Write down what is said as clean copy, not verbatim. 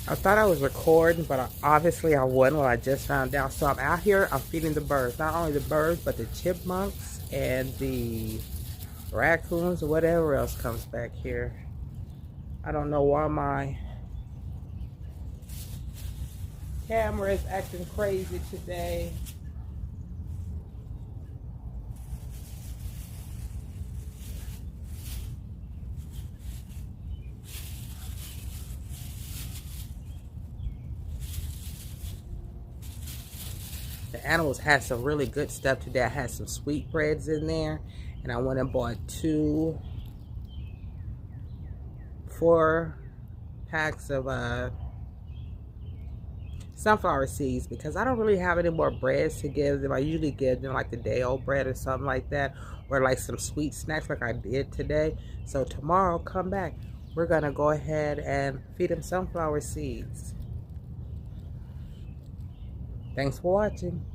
I thought I was recording, but obviously I wasn't. Well, I just found out. So I'm out here, I'm feeding the birds. Not only the birds, but the chipmunks and the raccoons or whatever else comes back here. I don't know why my camera is acting crazy today. The animals had some really good stuff today. I had some sweetbreads in there, and I went and bought 4 packs of sunflower seeds because I don't really have any more breads to give them. I usually give them like the day-old bread or something like that, or like some sweet snacks like I did today. So tomorrow, come back. We're gonna go ahead and feed them sunflower seeds. Thanks for watching.